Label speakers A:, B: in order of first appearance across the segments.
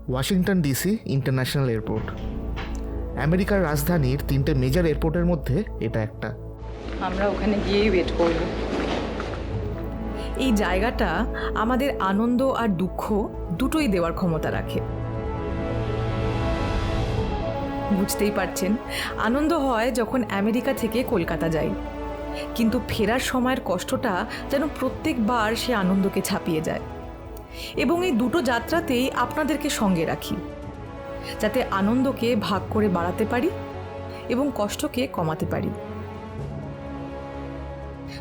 A: Washington DC international airport আমেরিকার রাজধানীর 3টে মেজর এয়ারপোর্টের মধ্যে এটা একটা।
B: আমরা ওখানে গিয়েই ওয়েট করব।
C: এই জায়গাটা আমাদের আনন্দ আর দুঃখ দুটোই দেওয়ার ক্ষমতা রাখে। বুঝতেই পারছেন, আনন্দ হয় যখন আমেরিকা থেকে কলকাতা যাই, কিন্তু ফেরার সময়ের কষ্টটা যেন প্রত্যেকবার সে আনন্দকে ছাপিয়ে যায়। এবং এই দুটো যাত্রাতেই আপনাদেরকে সঙ্গে রাখি, যাতে আনন্দকে ভাগ করে বাড়াতে পারি এবং কষ্টকে কমাতে পারি।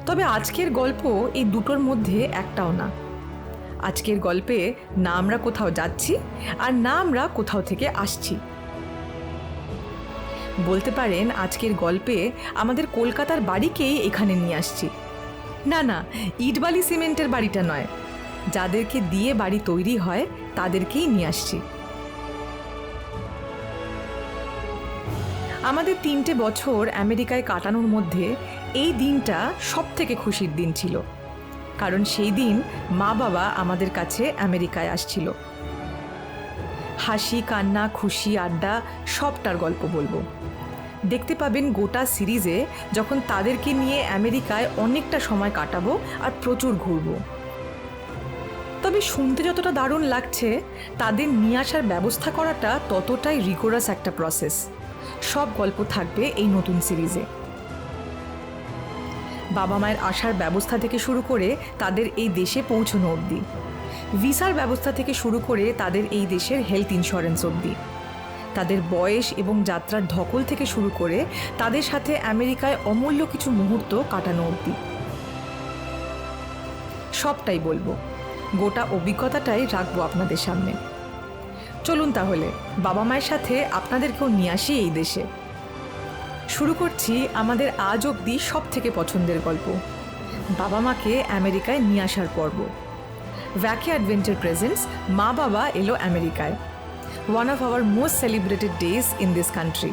C: তবে আজকের গল্প এই দুটোর মধ্যে একটাও না। আজকের গল্পে না আমরা কোথাও যাচ্ছি আর না আমরা কোথাও থেকে আসছি। বলতে পারেন আজকের গল্পে আমাদের কলকাতার বাড়িকেই এখানে নিয়ে আসছি। না না, ইটবালি সিমেন্টের বাড়িটা নয়, যাদেরকে দিয়ে বাড়ি তৈরি হয় তাদেরকেই নিয়ে আসছি। আমাদের 3টে বছর আমেরিকায় কাটানোর মধ্যে এই দিনটা সব থেকে খুশির দিন ছিল, কারণ সেই দিন মা বাবা আমাদের কাছে আমেরিকায় আসছিল। হাসি, কান্না, খুশি, আড্ডা সবটার গল্প বলবো। দেখতে পাবেন গোটা সিরিজে যখন তাদেরকে নিয়ে আমেরিকায় অনেকটা সময় কাটাবো আর প্রচুর ঘুরবো। তবে শুনতে যতটা দারুণ লাগছে, তাদের নিয়ে আসার ব্যবস্থা করাটা ততটাই রিগোরাস একটা প্রসেস। সব গল্প থাকবে এই নতুন সিরিজে। বাবা মায়ের আসার ব্যবস্থা থেকে শুরু করে তাদের এই দেশে পৌঁছানো অবধি, ভিসার ব্যবস্থা থেকে শুরু করে তাদের এই দেশের হেলথ ইন্স্যুরেন্স অবধি, তাদের বয়স এবং যাত্রার ধকল থেকে শুরু করে তাদের সাথে আমেরিকায় অমূল্য কিছু মুহূর্ত কাটানো অবধি সবটাই বলবো। গোটা অভিজ্ঞতাটাই রাখবো আপনাদের সামনে। চলুন তাহলে বাবা মায়ের সাথে আপনাদেরকেও নিয়ে আসি এই দেশে। শুরু করছি আমাদের আজ অবধি সব থেকে পছন্দের গল্প, বাবা মাকে আমেরিকায় নিয়ে আসার পর্ব। ভ্যাকি অ্যাডভেঞ্চার প্রেজেন্টস মা বাবা এলো আমেরিকায়, one of our most celebrated days in this country.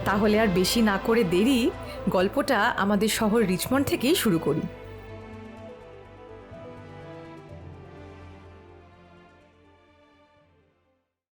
C: তাহলে আর বেশি না করে দেরি, গল্পটা আমাদের শহর রিচমন্ড থেকেই শুরু করি।